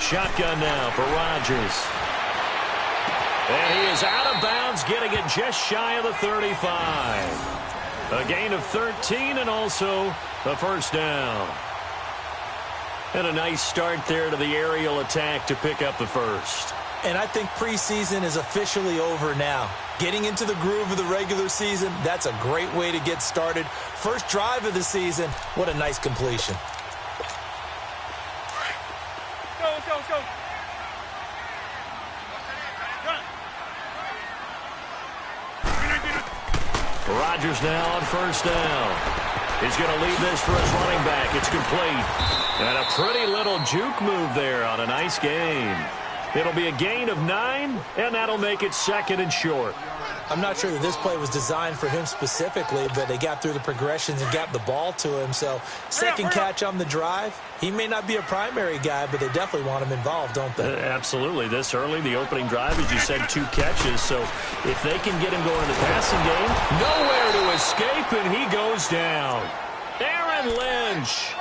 shotgun now for Rodgers. And he is out of bounds, getting it just shy of the 35. A gain of 13 and also a first down. And a nice start there to the aerial attack to pick up the first. And I think preseason is officially over now. Getting into the groove of the regular season, that's a great way to get started. First drive of the season, what a nice completion. Let's go. Rodgers now on first down. He's going to leave this for his running back. It's complete. And a pretty little juke move there on a nice gain. It'll be a gain of 9, and that'll make it second and short. I'm not sure that this play was designed for him specifically, but they got through the progressions and got the ball to him. So second catch on the drive. He may not be a primary guy, but they definitely want him involved, don't they? Absolutely. This early, the opening drive, as you said, 2 catches. So if they can get him going in the passing game, nowhere to escape, and he goes down. Aaron Lynch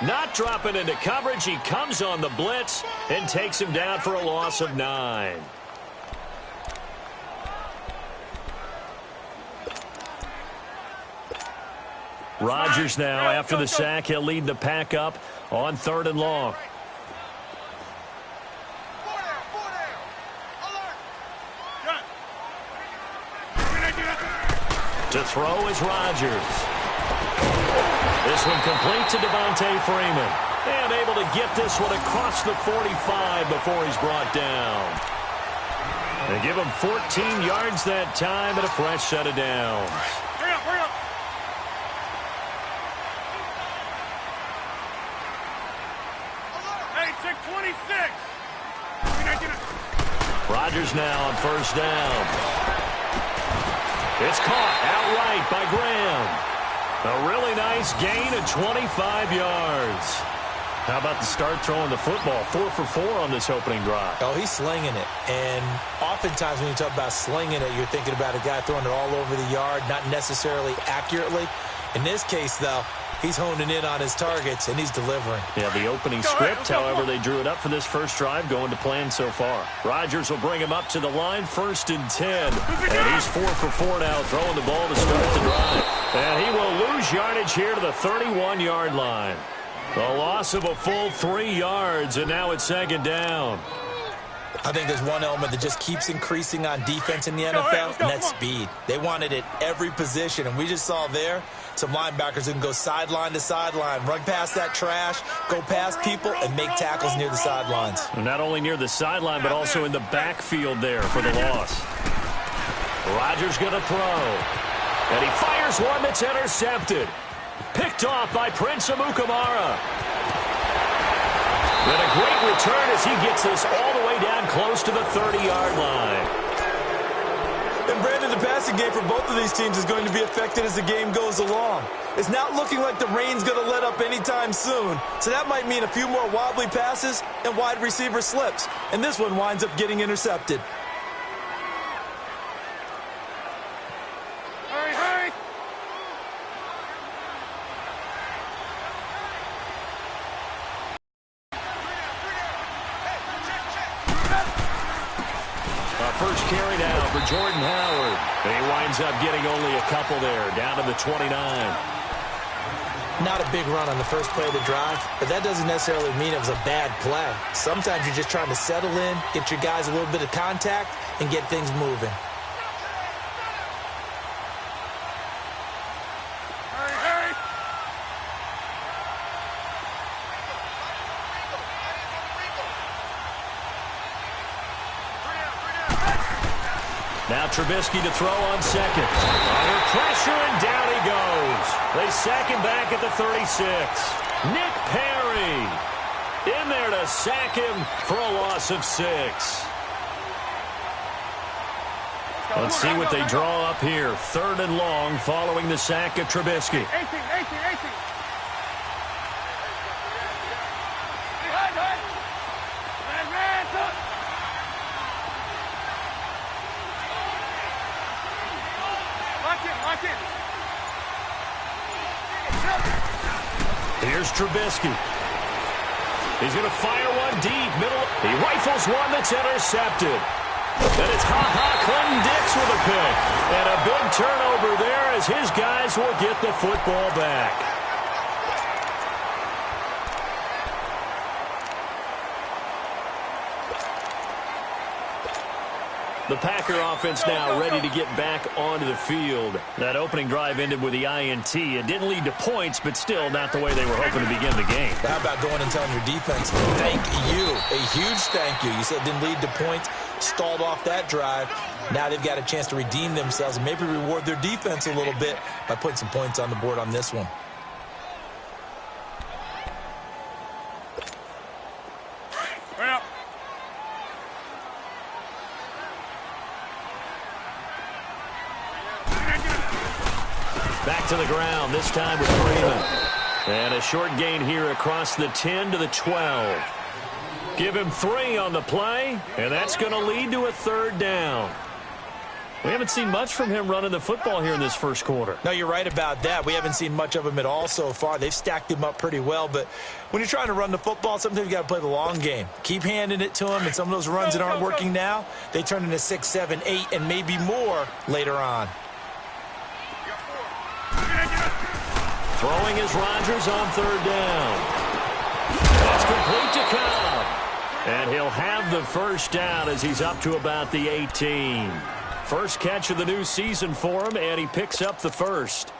not dropping into coverage. He comes on the blitz and takes him down for a loss of 9. Rodgers now, after the sack, he'll lead the pack up on 3rd and long. To throw is Rodgers. This one complete to Devontae Freeman. And able to get this one across the 45 before he's brought down. They give him 14 yards that time and a fresh set of downs. Hurry up. Hey, 626. Rodgers now on first down. It's caught outright by Graham. A really nice gain of 25 yards. How about the start throwing the football? 4 for 4 on this opening drive. Oh, he's slinging it. And oftentimes when you talk about slinging it, you're thinking about a guy throwing it all over the yard, not necessarily accurately. In this case, though, he's honing in on his targets, and he's delivering. Yeah, the opening script, however, they drew it up for this first drive, going to plan so far. Rodgers will bring him up to the line, 1st and 10. And he's 4 for 4 now, throwing the ball to start the drive. And he will lose yardage here to the 31-yard line. A loss of a full 3 yards, and now it's 2nd down. I think there's one element that just keeps increasing on defense in the NFL, and that's speed. They want it at every position, and we just saw there some linebackers who can go sideline to sideline, run past that trash, go past people, and make tackles near the sidelines. And not only near the sideline, but also in the backfield there for the loss. Rodgers going to throw. And he fires one that's intercepted. Picked off by Prince Amukamara. And a great return as he gets this all the way down close to the 30-yard line. And Brandon, the passing game for both of these teams is going to be affected as the game goes along. It's not looking like the rain's going to let up anytime soon. So that might mean a few more wobbly passes and wide receiver slips. And this one winds up getting intercepted. Hurry. First carry down for Jordan Howard. And he winds up getting only a couple there, down to the 29. Not a big run on the first play of the drive, but that doesn't necessarily mean it was a bad play. Sometimes you're just trying to settle in, get your guys a little bit of contact, and get things moving. Hurry. Now Trubisky to throw on second. Under pressure, and down he goes. They sack him back at the 36. Nick Perry in there to sack him for a loss of 6. Let's see what they draw up here. 3rd and long following the sack of Trubisky. 18. Lock in. Here's Trubisky. He's going to fire one deep. Middle. He rifles one that's intercepted. And it's Clinton Dix with a pick. And a big turnover there as his guys will get the football back. The Packer offense now ready to get back onto the field. That opening drive ended with the INT. It didn't lead to points, but still not the way they were hoping to begin the game. How about going and telling your defense, thank you, a huge thank you. You said it didn't lead to points, stalled off that drive. Now they've got a chance to redeem themselves and maybe reward their defense a little bit by putting some points on the board on this one. Well. Back to the ground, this time with Freeman. And a short gain here across the 10 to the 12. Give him 3 on the play, and that's going to lead to a 3rd down. We haven't seen much from him running the football here in this first quarter. No, you're right about that. We haven't seen much of him at all so far. They've stacked him up pretty well, but when you're trying to run the football, sometimes you got to play the long game. Keep handing it to him, and some of those runs that aren't working now, they turn into 6, 7, 8, and maybe more later on. Throwing is Rodgers on 3rd down. That's complete to Cobb. And he'll have the first down as he's up to about the 18. First catch of the new season for him, and he picks up the first.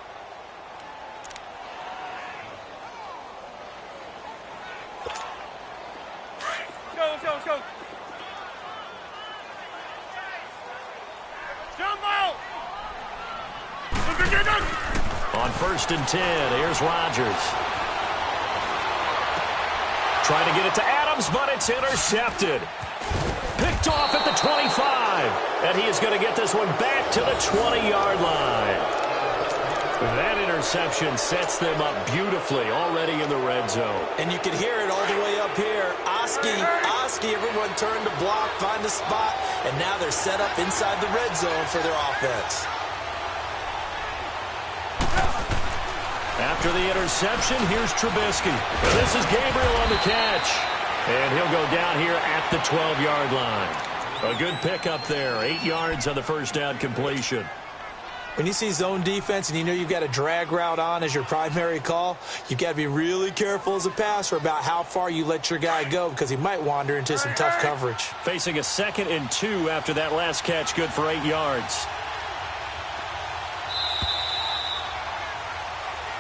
Let's go. Jumbo! On 1st and 10, here's Rodgers. Trying to get it to Adams, but it's intercepted. Picked off at the 25. And he is going to get this one back to the 20-yard line. That interception sets them up beautifully already in the red zone. And you can hear it all the way up here. Oski, everyone turned to block, find a spot, and now they're set up inside the red zone for their offense. After the interception, here's Trubisky. And this is Gabriel on the catch. And he'll go down here at the 12-yard line. A good pickup there. 8 yards on the first down completion. When you see zone defense and you know you've got a drag route on as your primary call, you've got to be really careful as a passer about how far you let your guy go because he might wander into some tough coverage. Facing a 2nd and 2 after that last catch, good for 8 yards.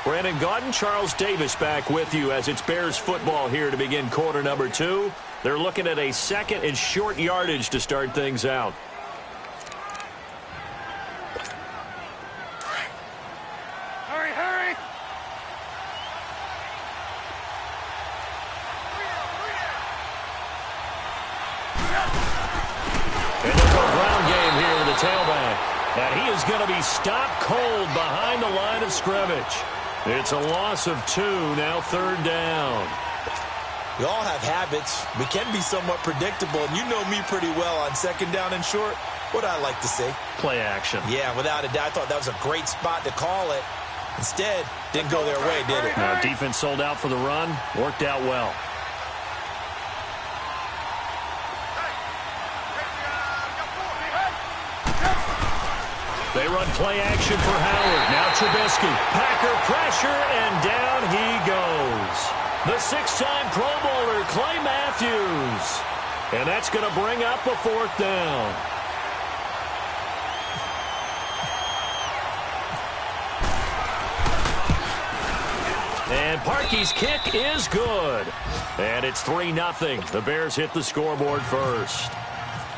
Brandon Gaudin, Charles Davis back with you as it's Bears football here to begin quarter number 2. They're looking at a 2nd and short yardage to start things out. Hurry! And they'll go ground game here with the tailback. And he is going to be stopped cold behind the line of scrimmage. It's a loss of 2, now 3rd down. We all have habits. We can be somewhat predictable, and you know me pretty well on 2nd down and short. What I like to say? Play action. Yeah, without a doubt. I thought that was a great spot to call it. Instead, didn't go their way, did it? Now, defense sold out for the run. Worked out well. They run play action for Howard. Now Trubisky. Packer pressure, and down he goes. The 6-time Pro Bowler, Clay Matthews. And that's going to bring up a 4th down. And Parkey's kick is good. And it's 3-0. The Bears hit the scoreboard first.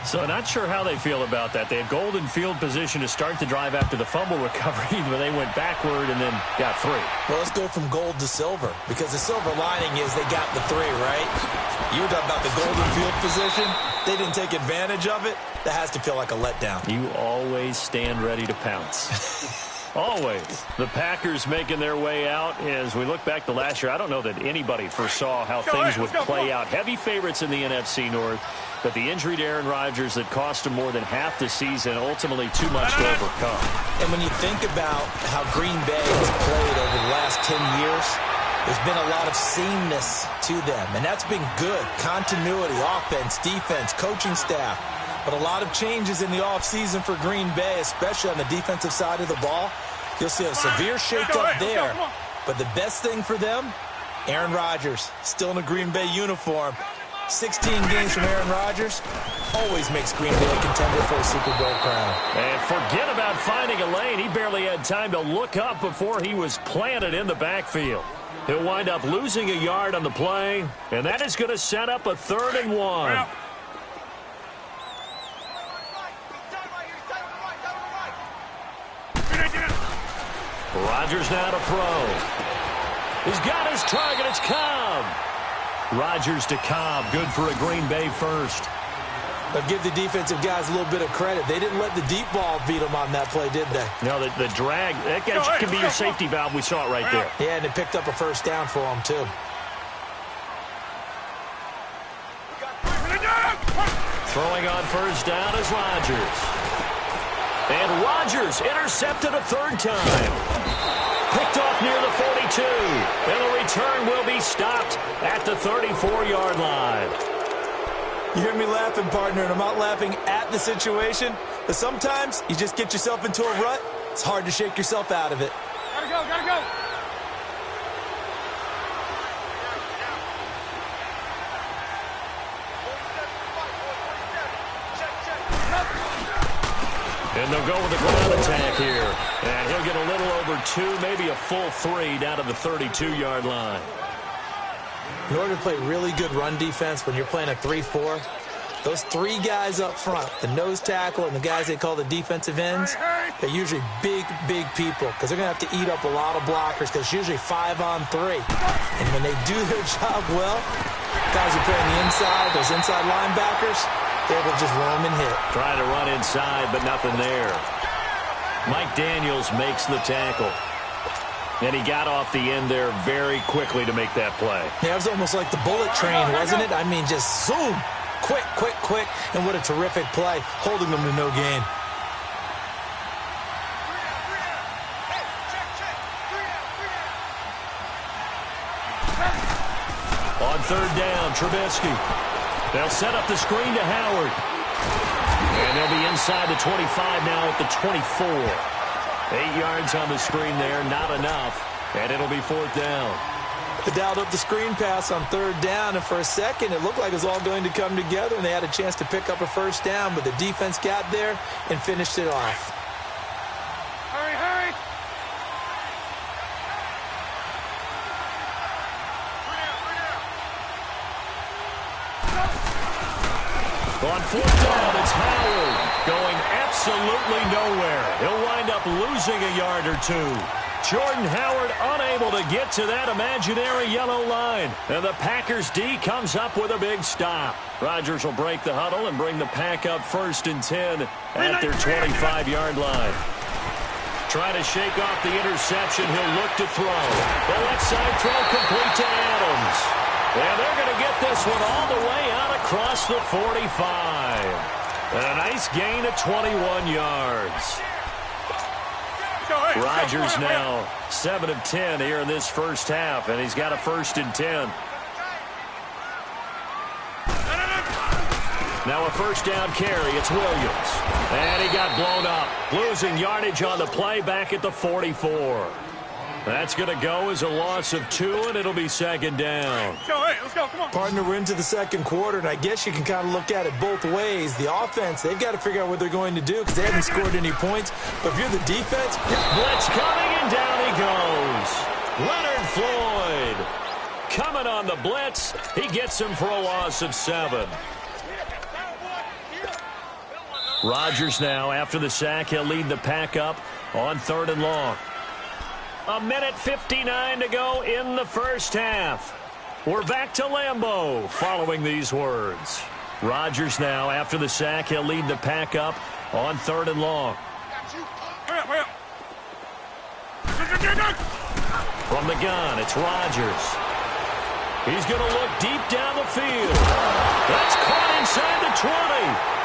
So not sure how they feel about that. They had golden field position to start the drive after the fumble recovery, but they went backward and then got 3. Well, let's go from gold to silver, because the silver lining is they got the 3, right? You were talking about the golden field position. They didn't take advantage of it. That has to feel like a letdown. You always stand ready to pounce. Always. The Packers making their way out. As we look back to last year, I don't know that anybody foresaw how things would play out. Heavy favorites in the NFC North, but the injury to Aaron Rodgers that cost him more than half the season, ultimately too much to overcome. And when you think about how Green Bay has played over the last 10 years, There's been a lot of sameness to them, and that's been good. Continuity, offense, defense, coaching staff. But a lot of changes in the offseason for Green Bay, especially on the defensive side of the ball. You'll see a severe shakeup there. But the best thing for them, Aaron Rodgers, still in a Green Bay uniform. 16 games from Aaron Rodgers always makes Green Bay a contender for a Super Bowl crown. And forget about finding a lane. He barely had time to look up before he was planted in the backfield. He'll wind up losing a yard on the play, and that is going to set up a 3rd and 1. Rodgers now to throw. He's got his target. It's Cobb. Rodgers to Cobb. Good for a Green Bay first. But give the defensive guys a little bit of credit. They didn't let the deep ball beat them on that play, did they? No, the drag, that can be your safety valve. We saw it right there. Yeah, and it picked up a first down for them, too. Throwing on first down is Rodgers. And Rodgers intercepted a 3rd time. Picked off near the 42. And the return will be stopped at the 34-yard line. You hear me laughing, partner, and I'm not laughing at the situation, but sometimes you just get yourself into a rut. It's hard to shake yourself out of it. Gotta go, gotta go. And they'll go with the ground attack here. And he'll get a little over 2, maybe a full 3 down to the 32-yard line. In order to play really good run defense when you're playing a 3-4, those 3 guys up front, the nose tackle and the guys they call the defensive ends, they're usually big, big people because they're going to have to eat up a lot of blockers because it's usually 5-on-3. And when they do their job well, guys who play on the inside, those inside linebackers, they're able to just roam and hit. Trying to run inside, but nothing there. Mike Daniels makes the tackle. And he got off the end there very quickly to make that play. Yeah, it was almost like the bullet train, wasn't it? I mean, just zoom. Quick, quick, quick. And what a terrific play, holding them to no gain. On 3rd down, Trubisky. They'll set up the screen to Howard. And they'll be inside the 25 now at the 24. 8 yards on the screen there, not enough. And it'll be 4th down. They dialed up the screen pass on 3rd down, and for a second it looked like it was all going to come together, and they had a chance to pick up a first down, but the defense got there and finished it off. Hurry, hurry. On 4th down, it's Howard going absolutely nowhere. He'll wind up losing a yard or 2. Jordan Howard unable to get to that imaginary yellow line. And the Packers D comes up with a big stop. Rodgers will break the huddle and bring the Pack up 1st and 10 at their 25-yard line. Trying to shake off the interception. He'll look to throw. The left side throw complete to Adams. And they're going to get this one all the way out across the 45. And a nice gain of 21 yards. Rodgers now 7 of 10 here in this first half, and he's got a 1st and 10. Now a first down carry. It's Williams. And he got blown up. Losing yardage on the play back at the 44. That's going to go as a loss of 2, and it'll be 2nd down. Let's go, come on. Partner, we're into the 2nd quarter, and I guess you can kind of look at it both ways. The offense, they've got to figure out what they're going to do because they haven't scored any points. But if you're the defense, blitz coming, and down he goes. Leonard Floyd coming on the blitz. He gets him for a loss of 7. Rodgers now, after the sack, he'll lead the Pack up on 3rd and long. 1:59 to go in the first half. We're back to Lambeau following these words. Rodgers now, after the sack, he'll lead the Pack up on 3rd and long. Hurry up. From the gun, it's Rodgers. He's going to look deep down the field. That's caught inside the 20.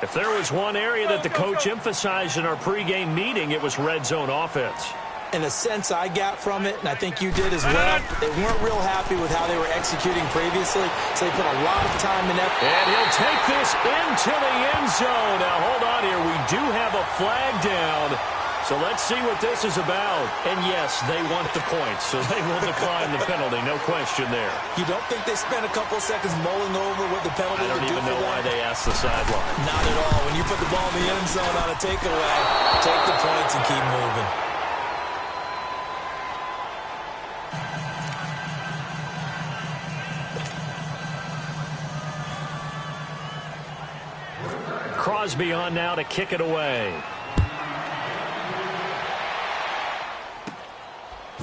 If there was one area that the coach emphasized in our pregame meeting, it was red zone offense. And the sense I got from it, and I think you did as well, they weren't real happy with how they were executing previously, so they put a lot of time in effort. And he'll take this into the end zone. Now, hold on here. We do have a flag down. So let's see what this is about. And, yes, they want the points, so they will decline the penalty. No question there. You don't think they spent a couple of seconds mulling over what the penalty would do for them? I don't even know why they asked the sideline. Not at all. When you put the ball in the end zone on a takeaway, take the points and keep moving. Crosby on now to kick it away.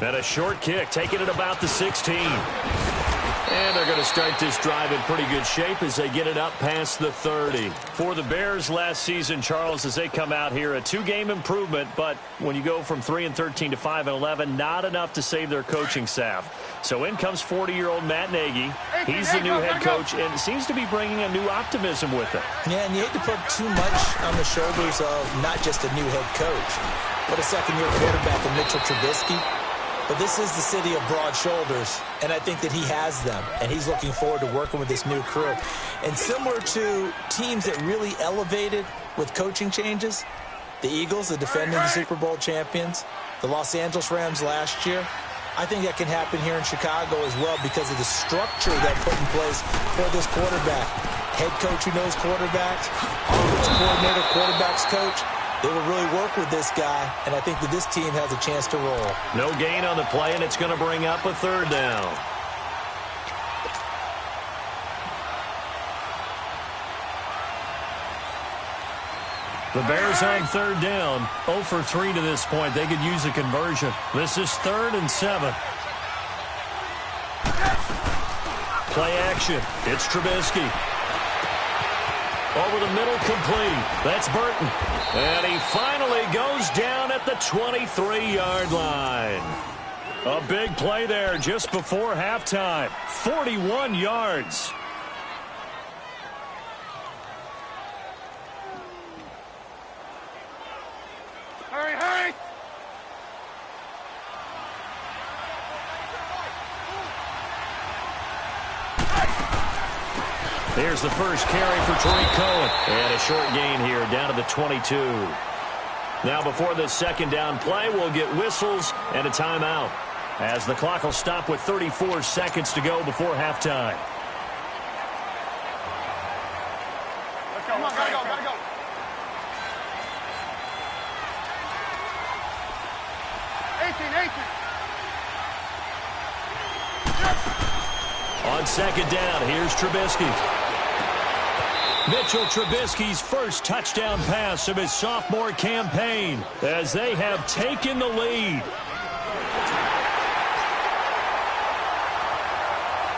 And a short kick, taking it about the 16. And they're going to start this drive in pretty good shape as they get it up past the 30. For the Bears last season, Charles, as they come out here, a 2-game improvement, but when you go from 3-13 to 5-11, not enough to save their coaching staff. So in comes 40-year-old Matt Nagy. He's the new head coach and seems to be bringing a new optimism with it. Yeah, and you hate to put too much on the shoulders of not just a new head coach, but a second-year quarterback in Mitchell Trubisky. But this is the city of broad shoulders, and I think that he has them, and he's looking forward to working with this new crew. And similar to teams that really elevated with coaching changes, the Eagles, the defending Super Bowl champions, the Los Angeles Rams last year, I think that can happen here in Chicago as well because of the structure that put in place for this quarterback. Head coach who knows quarterbacks, offensive coordinator, quarterbacks coach. They will really work with this guy, and I think that this team has a chance to roll. No gain on the play, and it's going to bring up a third down. The Bears on third down, 0 for 3 to this point. They could use a conversion. This is 3rd and 7. Play action. It's Trubisky. Over the middle, complete. That's Burton. And he finally goes down at the 23-yard line. A big play there just before halftime. 41 yards. Hurry, hurry! Here's the first carry for Tariq Cohen. And a short gain here down to the 22. Now before the second down play, we'll get whistles and a timeout, as the clock will stop with 34 seconds to go before halftime. Let's go, come on, gotta go, gotta go. On second down, here's Trubisky. Mitchell Trubisky's first touchdown pass of his sophomore campaign as they have taken the lead.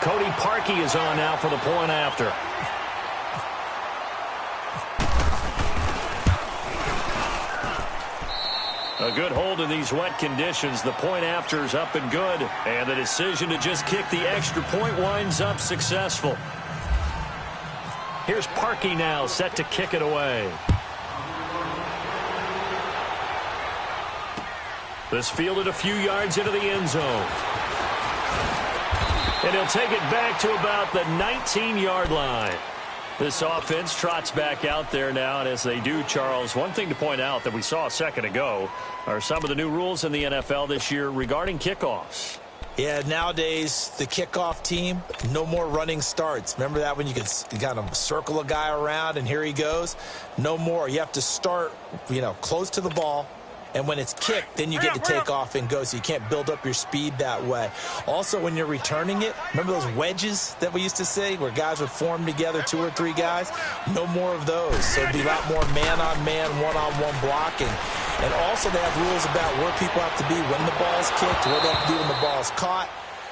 Cody Parkey is on now for the point after. A good hold in these wet conditions. The point after is up and good. And the decision to just kick the extra point winds up successful. Here's Parkey now, set to kick it away. This fielded a few yards into the end zone. And he'll take it back to about the 19-yard line. This offense trots back out there now, and as they do, Charles, one thing to point out that we saw a second ago are some of the new rules in the NFL this year regarding kickoffs. Yeah, nowadays, the kickoff team, no more running starts. Remember that when you could kind of circle a guy around and here he goes? No more. You have to start, close to the ball. And when it's kicked, then you get to take off and go, so you can't build up your speed that way. Also, when you're returning it, remember those wedges that we used to say where guys would form together, 2 or 3 guys? No more of those. So it'd be a lot more man-on-man, one-on-one blocking. And also they have rules about where people have to be when the ball's kicked, what they have to do when the ball's caught.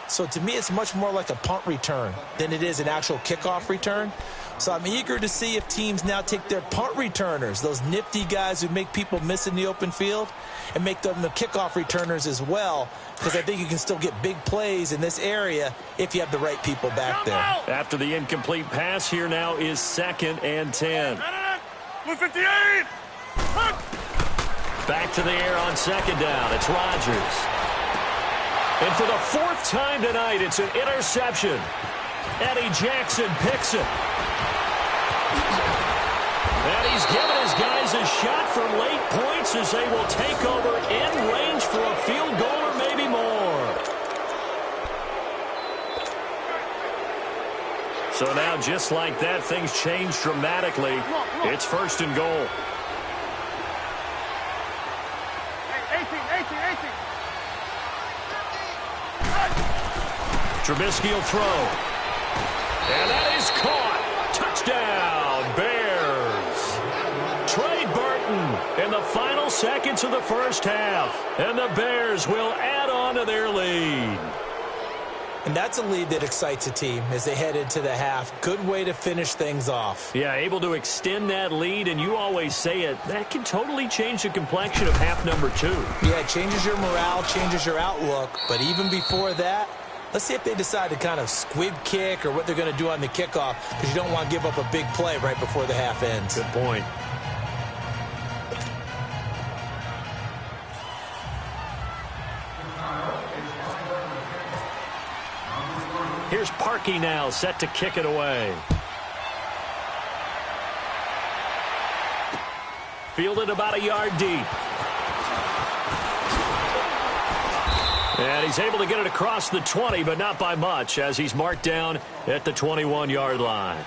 So to me, it's much more like a punt return than it is an actual kickoff return. So I'm eager to see if teams now take their punt returners, those nifty guys who make people miss in the open field, and make them the kickoff returners as well, because I think you can still get big plays in this area if you have the right people back there. After the incomplete pass, here now is 2nd and 10. 58! Back to the air on second down. It's Rodgers. And for the fourth time tonight, it's an interception. Eddie Jackson picks it. And he's given his guys a shot for late points as they will take over in range for a field goal or maybe more. So now, just like that, things change dramatically. It's first and goal. 18. Trubisky will throw. And that is caught. Touchdown, Bears. Trey Burton in the final seconds of the first half. And the Bears will add on to their lead. And that's a lead that excites a team as they head into the half. Good way to finish things off. Yeah, able to extend that lead, and you always say it, that can totally change the complexion of half number 2. Yeah, it changes your morale, changes your outlook. But even before that, let's see if they decide to kind of squib kick or what they're going to do on the kickoff, because you don't want to give up a big play right before the half ends. Good point. Here's Parkey now, set to kick it away. Fielded about a yard deep. And he's able to get it across the 20, but not by much, as he's marked down at the 21-yard line.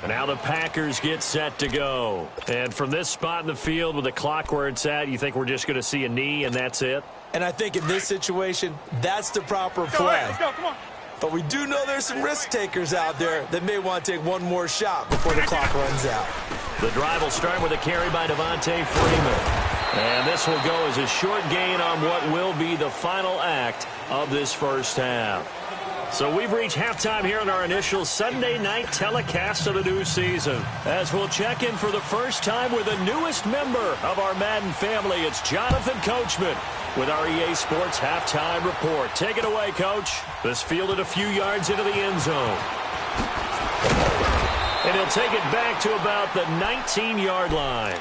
And now the Packers get set to go. And from this spot in the field with the clock where it's at, you think we're just going to see a knee and that's it? And I think in this situation, that's the proper play. Let's go, come on. But we do know there's some risk takers out there that may want to take one more shot before the clock runs out. The drive will start with a carry by Devontae Freeman. And this will go as a short gain on what will be the final act of this first half. So we've reached halftime here on our initial Sunday night telecast of the new season. As we'll check in for the first time with the newest member of our Madden family, it's Jonathan Coachman with our EA Sports Halftime Report. Take it away, Coach. This fielded a few yards into the end zone. And he'll take it back to about the 19-yard line.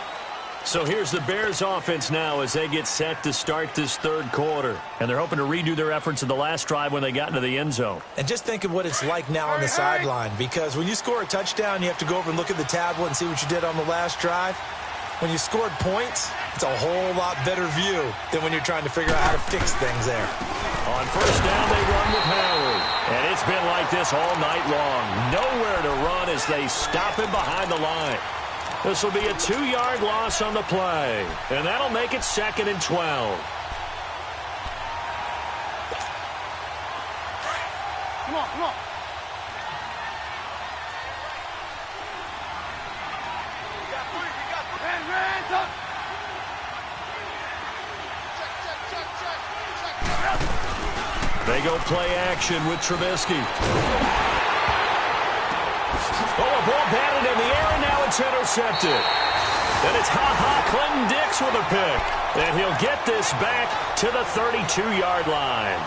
So here's the Bears offense now as they get set to start this third quarter. And they're hoping to redo their efforts in the last drive when they got into the end zone. And just think of what it's like now on the sideline, because when you score a touchdown, you have to go over and look at the tablet and see what you did on the last drive. When you scored points, it's a whole lot better view than when you're trying to figure out how to fix things there. On first down, they run with Howard. And it's been like this all night long. Nowhere to run as they stop him behind the line. This will be a 2-yard loss on the play. And that'll make it 2nd and 12. Come on. Hands up. They go play action with Trubisky. Oh, a ball batted in the air, and now it's intercepted. And it's Clinton Dix with a pick. And he'll get this back to the 32-yard line.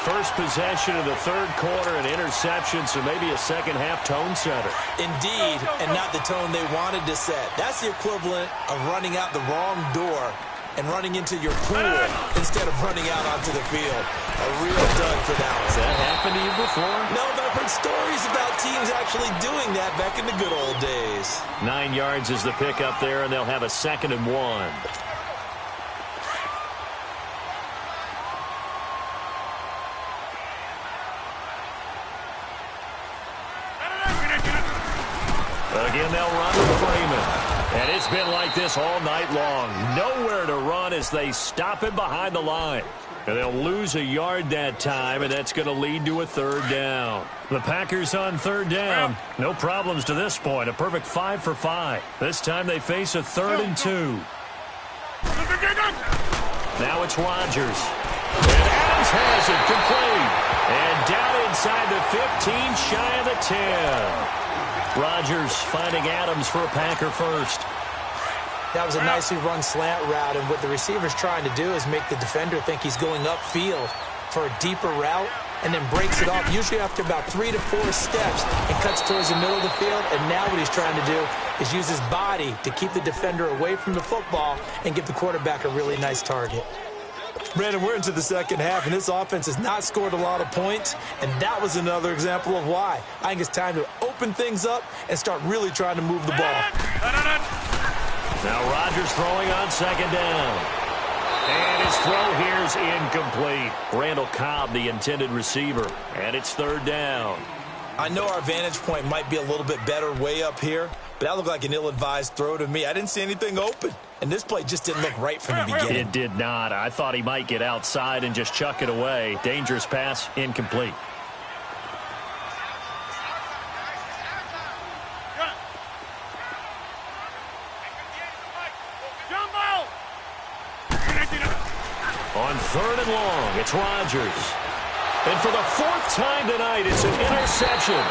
First possession of the third quarter, an interception, so maybe a second-half tone setter. Indeed, and not the tone they wanted to set. That's the equivalent of running out the wrong door and running into your pool instead of running out onto the field. A real dud for that one. Has that happened to you before? No, but I've heard stories about teams actually doing that back in the good old days. 9 yards is the pick up there, and they'll have a 2nd and 1. Again, they'll run with Freeman. And it's been like this all night long. Nowhere to run as they stop him behind the line. And they'll lose a yard that time, and that's going to lead to a 3rd down. The Packers on 3rd down. No problems to this point. A perfect 5 for 5. This time they face a 3rd and 2. Now it's Rodgers. And Adams has it complete. And down inside the 15, shy of the 10. Rodgers finding Adams for a Packer first. That was a nicely run slant route, and what the receiver's trying to do is make the defender think he's going upfield for a deeper route, and then breaks it off, usually after about 3 to 4 steps, and cuts towards the middle of the field. And now what he's trying to do is use his body to keep the defender away from the football and give the quarterback a really nice target. Brandon, we're into the second half, and this offense has not scored a lot of points, and that was another example of why. I think it's time to open things up and start really trying to move the ball. Now Rodgers throwing on second down. And his throw here's incomplete. Randall Cobb, the intended receiver, and it's third down. I know our vantage point might be a little bit better way up here, but that looked like an ill-advised throw to me. I didn't see anything open, and this play just didn't look right from the beginning. It did not. I thought he might get outside and just chuck it away. Dangerous pass, incomplete. On third and long, it's Rodgers. And for the fourth time tonight, it's an interception.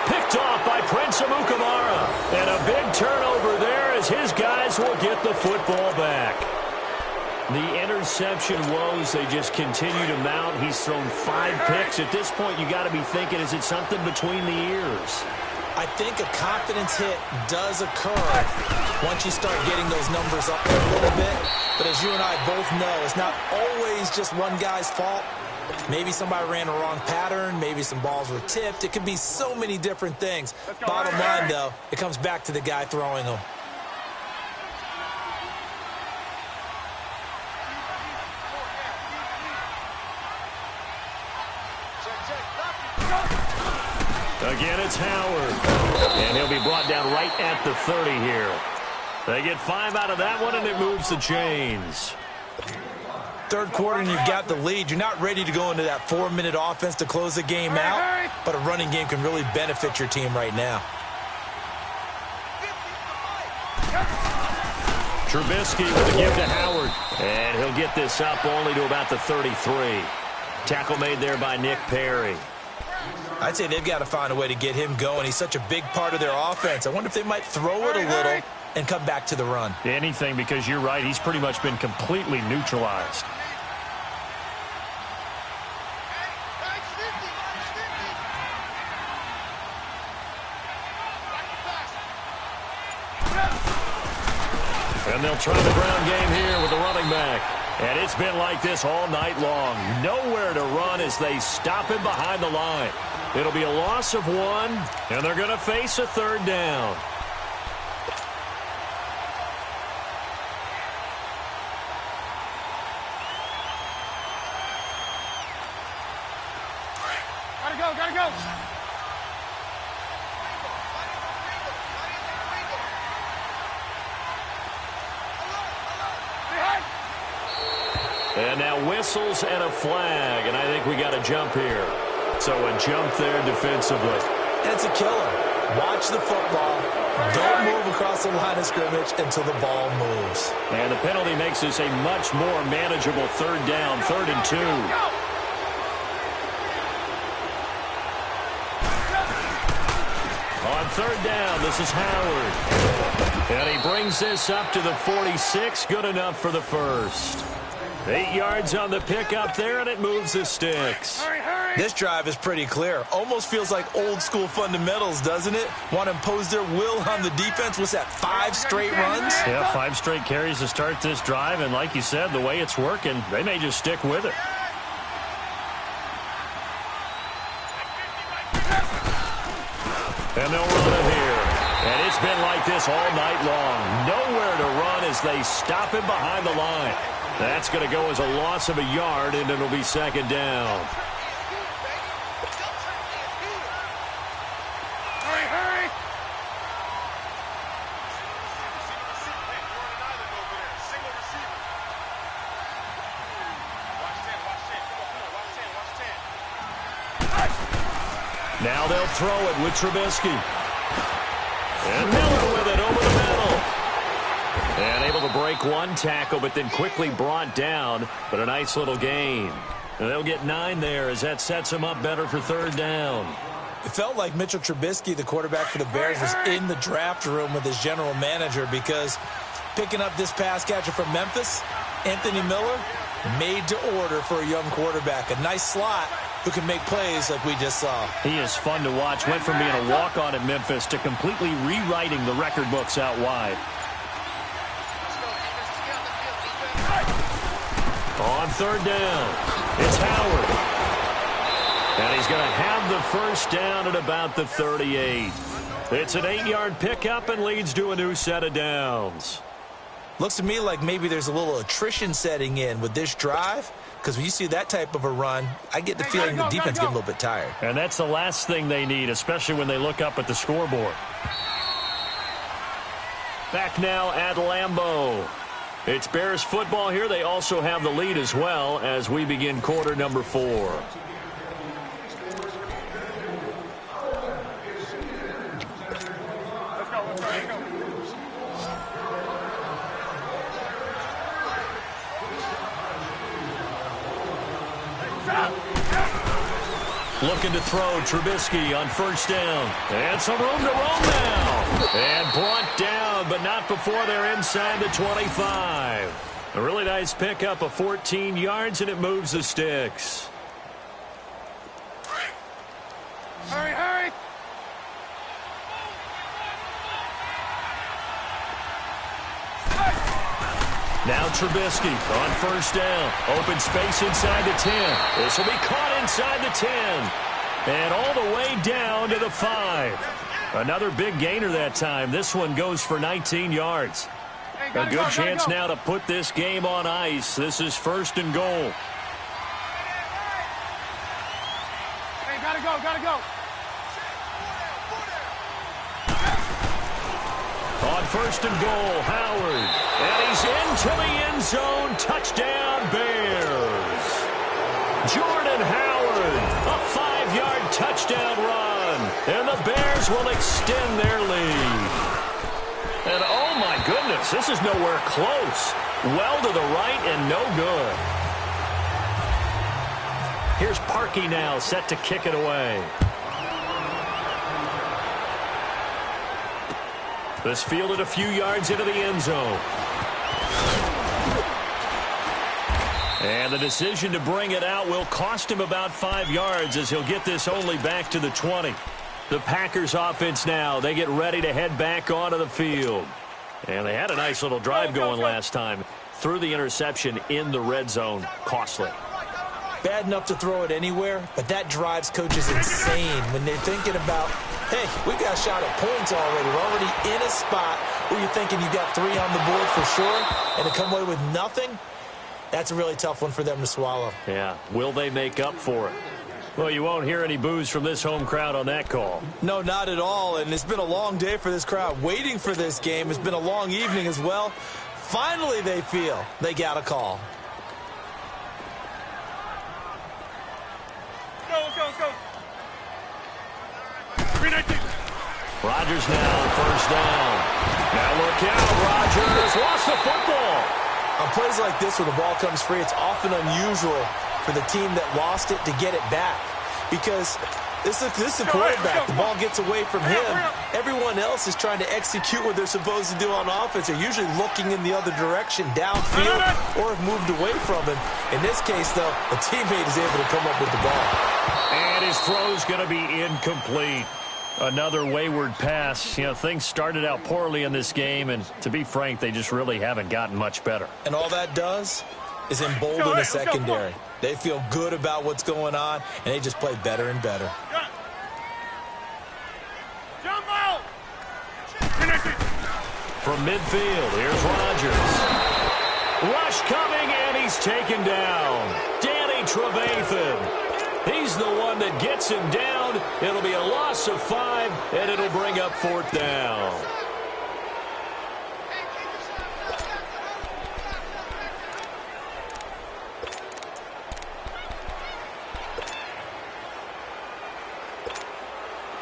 Picked off by Prince Amukamara. And a big turnover there as his guys will get the football back. The interception woes, they just continue to mount. He's thrown 5 picks. At this point, you got to be thinking, is it something between the ears? I think a confidence hit does occur once you start getting those numbers up there a little bit. But as you and I both know, it's not always just one guy's fault. Maybe somebody ran a wrong pattern. Maybe some balls were tipped. It could be so many different things. Bottom line, though, it comes back to the guy throwing them. Again, it's Howard. And he'll be brought down right at the 30 here. They get 5 out of that one, and it moves the chains. Third quarter, and you've got the lead. You're not ready to go into that 4-minute offense to close the game out, but a running game can really benefit your team right now. Trubisky with a give to Howard. And he'll get this up only to about the 33. Tackle made there by Nick Perry. I'd say they've got to find a way to get him going. He's such a big part of their offense. I wonder if they might throw it a little and come back to the run. Anything, because you're right. He's pretty much been completely neutralized. And they'll try the ground game here with the running back. And it's been like this all night long. Nowhere to run as they stop him behind the line. It'll be a loss of 1, and they're going to face a third down. Gotta go. And now whistles and a flag, and I think we got a jump here. So a jump there defensively. And it's a killer. Watch the football. Don't move across the line of scrimmage until the ball moves. And the penalty makes this a much more manageable third down, 3rd and 2. On third down, this is Howard. And he brings this up to the 46. Good enough for the first. 8 yards on the pickup there, and it moves the sticks. This drive is pretty clear. Almost feels like old school fundamentals, doesn't it? Want to impose their will on the defense. What's that, 5 straight runs? Yeah, 5 straight carries to start this drive, and like you said, the way it's working, they may just stick with it. And they'll run it here. And it's been like this all night long. Nowhere to run as they stop him behind the line. That's going to go as a loss of a yard, and it'll be second down. Hurry! Now they'll throw it with Trubisky. And Miller with it over the middle. And able to break 1 tackle, but then quickly brought down. But a nice little gain. And they'll get 9 there as that sets them up better for third down. It felt like Mitchell Trubisky, the quarterback for the Bears, was in the draft room with his general manager, because picking up this pass catcher from Memphis, Anthony Miller, made to order for a young quarterback. A nice slot, who can make plays like we just saw. He is fun to watch. Went from being a walk-on at Memphis to completely rewriting the record books out wide. On third down, it's Howard. And he's going to have the first down at about the 38. It's an 8-yard pickup and leads to a new set of downs. Looks to me like maybe there's a little attrition setting in with this drive, because when you see that type of a run, I get the feeling the defense getting a little bit tired. And that's the last thing they need, especially when they look up at the scoreboard. Back now at Lambeau. It's Bears football here. They also have the lead as well as we begin quarter number 4. Looking to throw, Trubisky on first down. And some room to roam now. And brought down, but not before they're inside the 25. A really nice pickup of 14 yards, and it moves the sticks. Hurry, hurry! Now Trubisky on first down. Open space inside the 10. This will be caught inside the 10. And all the way down to the 5. Another big gainer that time. This one goes for 19 yards. A good chance now to put this game on ice. This is first and goal. Hey, gotta go, gotta go. On first and goal, Howard. And he's into the end zone. Touchdown, Bears. Jordan Howard, a 5-yard touchdown run. And the Bears will extend their lead. And oh my goodness, this is nowhere close. Well to the right and no good. Here's Parkey now, set to kick it away. This fielded a few yards into the end zone. And the decision to bring it out will cost him about 5 yards as he'll get this only back to the 20. The Packers offense now, they get ready to head back onto the field. And they had a nice little drive going last time. Threw the interception in the red zone. Costly. Bad enough to throw it anywhere, but that drives coaches insane when they're thinking about, hey, we got a shot at points already. We're already in a spot where you're thinking you got 3 on the board for sure, and to come away with nothing, that's a really tough one for them to swallow. Yeah, will they make up for it? Well, you won't hear any boos from this home crowd on that call. No, not at all, and it's been a long day for this crowd. Waiting for this game. It's been a long evening as well. Finally, they feel they got a call. Let's go. 319. Rodgers now first down. Now look out, Rodgers lost the football. On plays like this where the ball comes free, it's often unusual for the team that lost it to get it back. Because this is a quarterback. The ball gets away from him. Everyone else is trying to execute what they're supposed to do on offense. They're usually looking in the other direction, downfield, or have moved away from him. In this case, though, a teammate is able to come up with the ball. And his throw's going to be incomplete. Another wayward pass. You know, things started out poorly in this game, and to be frank, they just really haven't gotten much better. And all that does is embolden the secondary. They feel good about what's going on, and they just play better and better. Jump out! From midfield, here's Rodgers. Rush coming, and he's taken down. Danny Trevathan. He's the one that gets him down. It'll be a loss of 5, and it'll bring up 4th down.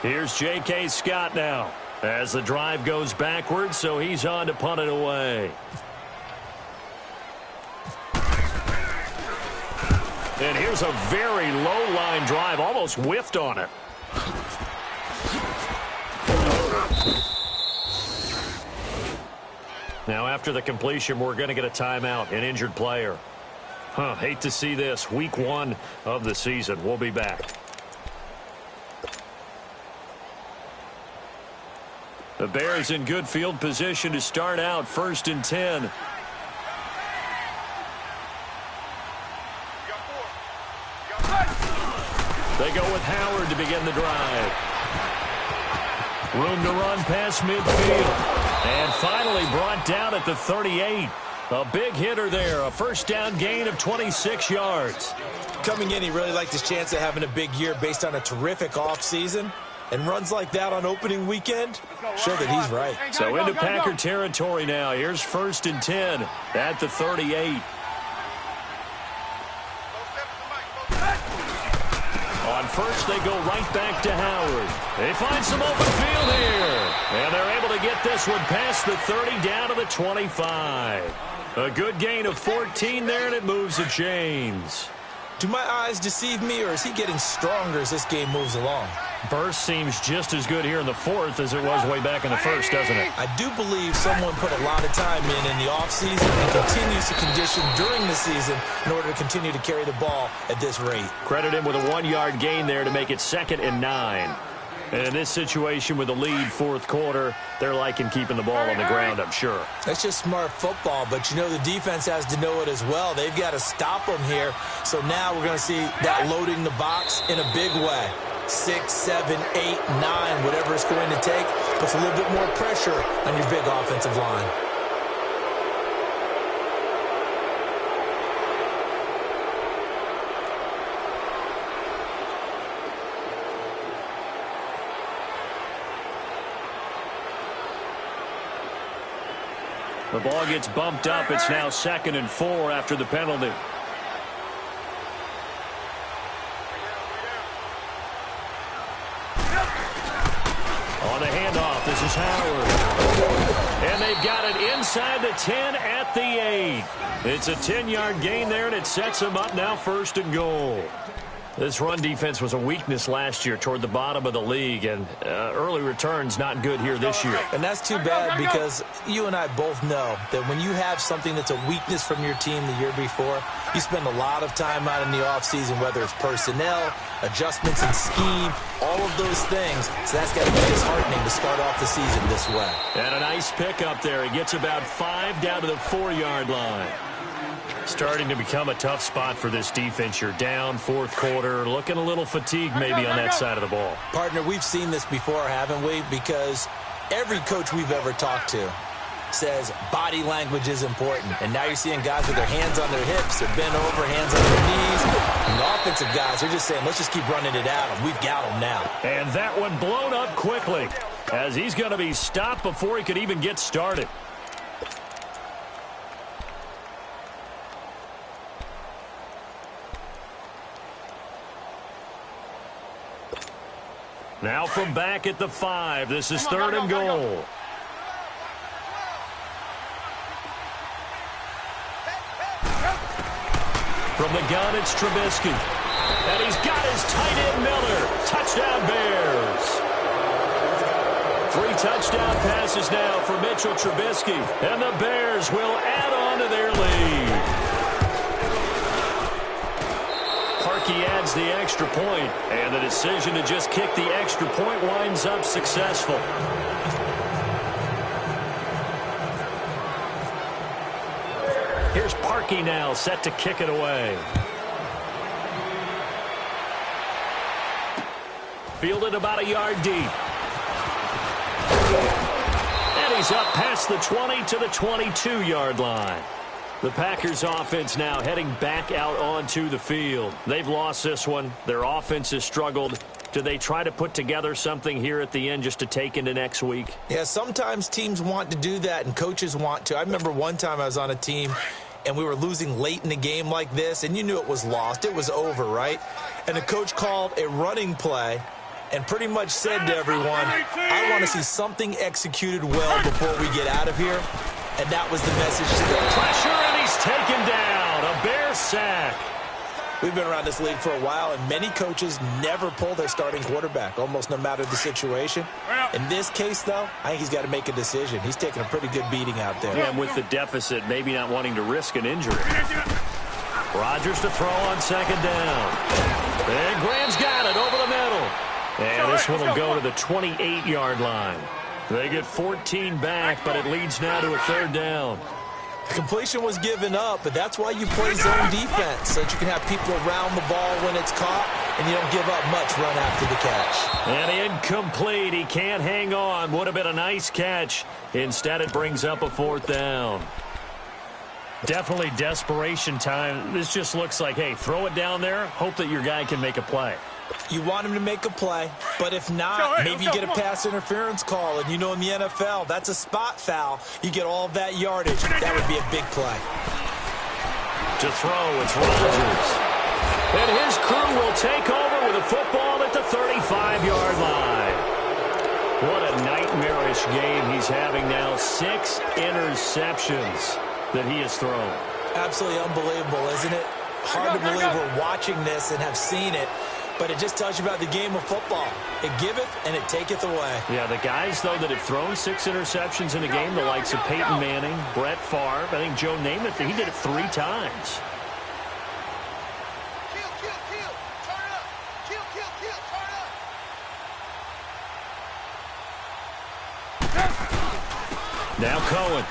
Here's J.K. Scott now as the drive goes backwards, so he's on to punt it away. And here's a very low-line drive, almost whiffed on it. Now, after the completion, we're going to get a timeout, an injured player. Hate to see this. Week 1 of the season. We'll be back. The Bears in good field position to start out 1st and 10. They go with Howard to begin the drive. Room to run past midfield. And finally brought down at the 38. A big hitter there. A first down gain of 26 yards. Coming in, he really liked his chance of having a big year based on a terrific offseason. And runs like that on opening weekend show that he's right. So into Packer territory now. Here's 1st and 10 at the 38. On first, they go right back to Howard. They find some open field here. And they're able to get this one past the 30 down to the 25. A good gain of 14 there, and it moves the chains. Do my eyes deceive me, or is he getting stronger as this game moves along? Burst seems just as good here in the 4th as it was way back in the 1st, doesn't it? I do believe someone put a lot of time in the offseason and continues to condition during the season in order to continue to carry the ball at this rate. Credit him with a 1-yard gain there to make it 2nd and 9. And in this situation with the lead 4th quarter, they're liking keeping the ball on the ground, I'm sure. That's just smart football, but you know the defense has to know it as well. They've got to stop them here. So now we're going to see that loading the box in a big way. 6, 7, 8, 9, whatever it's going to take, puts a little bit more pressure on your big offensive line. The ball gets bumped up. It's now 2nd and 4 after the penalty. On the handoff, this is Howard. And they've got it inside the 10 at the 8. It's a 10-yard gain there, and it sets them up now 1st and goal. This run defense was a weakness last year toward the bottom of the league, and early returns not good here this year. And that's too bad because you and I both know that when you have something that's a weakness from your team the year before, you spend a lot of time out in the offseason, whether it's personnel, adjustments in scheme, all of those things. So that's got to be disheartening to start off the season this way. And a nice pickup there. He gets about 5 down to the 4-yard line. Starting to become a tough spot for this defense. You're down 4th quarter, looking a little fatigued maybe on that side of the ball. Partner, we've seen this before, haven't we? Because every coach we've ever talked to says body language is important. And now you're seeing guys with their hands on their hips, they're bent over, hands on their knees. And the offensive guys, they're just saying, let's just keep running it at them. We've got them now. And that one blown up quickly as he's going to be stopped before he could even get started. Now from back at the 5, this is 3rd and goal. From the gun, it's Trubisky. And he's got his tight end Miller. Touchdown Bears. 3 touchdown passes now for Mitchell Trubisky. And the Bears will add on to their lead. Parkey adds the extra point, and the decision to just kick the extra point winds up successful. Here's Parkey now, set to kick it away. Fielded about a yard deep. And he's up past the 20 to the 22-yard line. The Packers offense now heading back out onto the field. They've lost this one. Their offense has struggled. Do they try to put together something here at the end just to take into next week? Yeah, sometimes teams want to do that and coaches want to. I remember one time I was on a team and we were losing late in the game like this, and you knew it was lost. It was over, right? And the coach called a running play and pretty much said to everyone, I want to see something executed well before we get out of here. And that was the message to them. Pressure, and he's taken down. A Bear sack. We've been around this league for a while, and many coaches never pull their starting quarterback, almost no matter the situation. In this case, though, I think he's got to make a decision. He's taking a pretty good beating out there. Yeah, and with the deficit, maybe not wanting to risk an injury. Rodgers to throw on second down. And Graham's got it over the middle. And this one will go to the 28-yard line. They get 14 back, but it leads now to a third down. The completion was given up, but that's why you play zone defense, so that you can have people around the ball when it's caught, and you don't give up much run after the catch. And incomplete. He can't hang on. Would have been a nice catch. Instead, it brings up a fourth down. Definitely desperation time. This just looks like, hey, throw it down there, hope that your guy can make a play. You want him to make a play, but if not, maybe you get a pass interference call. And you know in the NFL, that's a spot foul. You get all of that yardage. That would be a big play. To throw, it's Rodgers. And his crew will take over with a football at the 35-yard line. What a nightmarish game he's having now. 6 interceptions that he has thrown. Absolutely unbelievable, isn't it? Hard to believe we're watching this and have seen it. But it just tells you about the game of football. It giveth and it taketh away. Yeah, the guys, though, that have thrown 6 interceptions in a game, the likes of Peyton Manning, Brett Favre, I think Joe Namath, he did it 3 times. Now Cohen.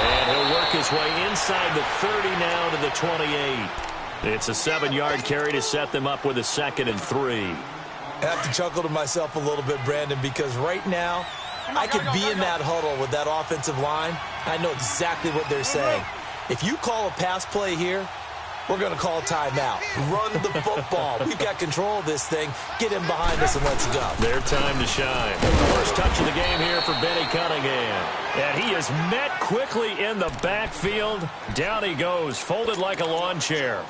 And he'll work his way inside the 30 now to the 28. It's a 7-yard carry to set them up with a 2nd and 3. I have to chuckle to myself a little bit, Brandon, because right now I could be in that huddle with that offensive line. I know exactly what they're saying. If you call a pass play here, we're going to call timeout. Run the football. We've got control of this thing. Get him behind us and let's go. Their time to shine. First touch of the game here for Benny Cunningham. And he is met quickly in the backfield. Down he goes, folded like a lawn chair.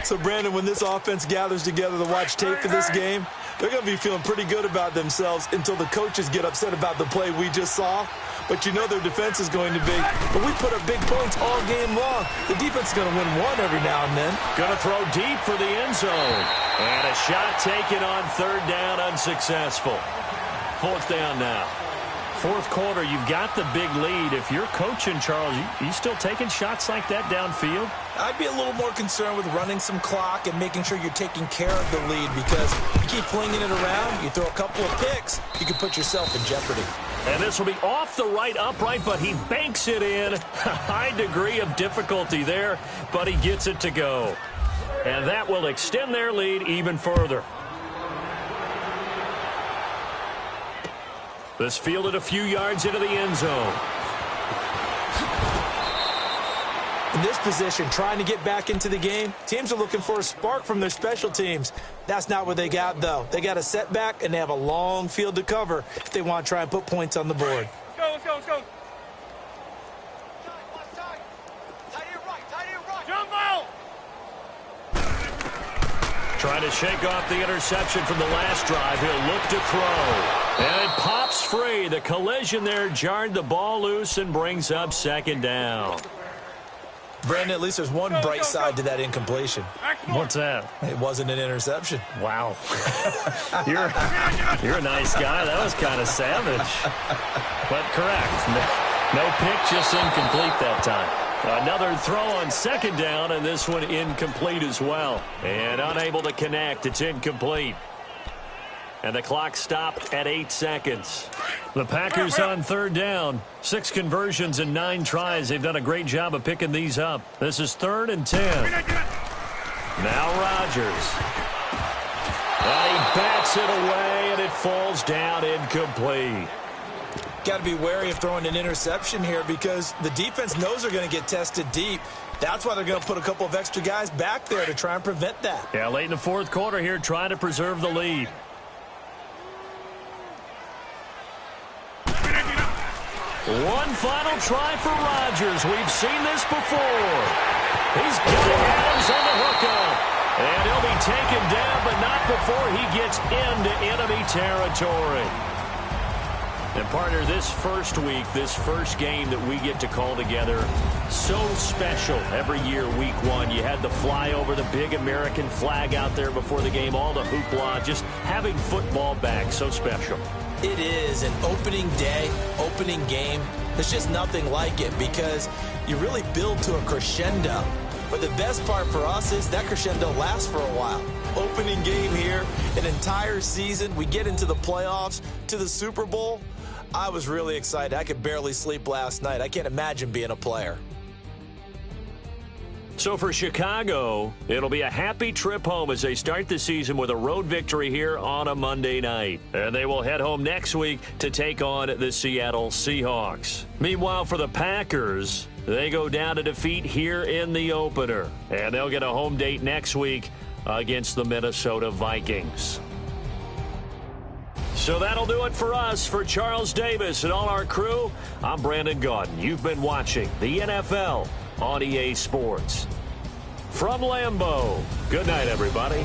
So, Brandon, when this offense gathers together to watch tape for this game, they're going to be feeling pretty good about themselves until the coaches get upset about the play we just saw. But you know their defense is going to be. But we put up big points all game long. The defense is going to win one every now and then. Going to throw deep for the end zone. And a shot taken on 3rd down, unsuccessful. 4th down now. 4th quarter, you've got the big lead. If you're coaching, Charles, you still taking shots like that downfield? I'd be a little more concerned with running some clock and making sure you're taking care of the lead, because you keep flinging it around, you throw a couple of picks, you can put yourself in jeopardy. And this will be off the right upright, but he banks it in. A high degree of difficulty there, but he gets it to go. And that will extend their lead even further. This fielded a few yards into the end zone. In this position, trying to get back into the game, teams are looking for a spark from their special teams. That's not what they got, though. They got a setback, and they have a long field to cover if they want to try and put points on the board. Let's go. Jump out! Trying to shake off the interception from the last drive. He'll look to throw. And it pops free. The collision there jarred the ball loose and brings up 2nd down. Brandon, at least there's one bright side to that incompletion. What's that? It wasn't an interception. Wow. You're a nice guy. That was kind of savage. But correct. No pick, just incomplete that time. Another throw on 2nd down, and this one incomplete as well. And unable to connect. It's incomplete. And the clock stopped at 8 seconds. The Packers on 3rd down. 6 conversions and 9 tries. They've done a great job of picking these up. This is 3rd and 10. Now Rodgers. And he bats it away, and it falls down incomplete. Got to be wary of throwing an interception here, because the defense knows they're going to get tested deep. That's why they're going to put a couple of extra guys back there to try and prevent that. Yeah, late in the 4th quarter here, trying to preserve the lead. One final try for Rodgers. We've seen this before. He's got Adams on the hookup. And he'll be taken down, but not before he gets into enemy territory. And, partner, this first week, this first game that we get to call together, so special every year, week 1. You had the flyover, the big American flag out there before the game, all the hoopla, just having football back, so special. It is an opening day, opening game. There's just nothing like it because you really build to a crescendo. But the best part for us is that crescendo lasts for a while. Opening game here, an entire season, we get into the playoffs, to the Super Bowl. I was really excited. I could barely sleep last night. I can't imagine being a player. So for Chicago, it'll be a happy trip home as they start the season with a road victory here on a Monday night. And they will head home next week to take on the Seattle Seahawks. Meanwhile, for the Packers, they go down to defeat here in the opener. And they'll get a home date next week against the Minnesota Vikings. So that'll do it for us. For Charles Davis and all our crew, I'm Brandon Gaudin. You've been watching the NFL on EA Sports. From Lambeau, good night, everybody.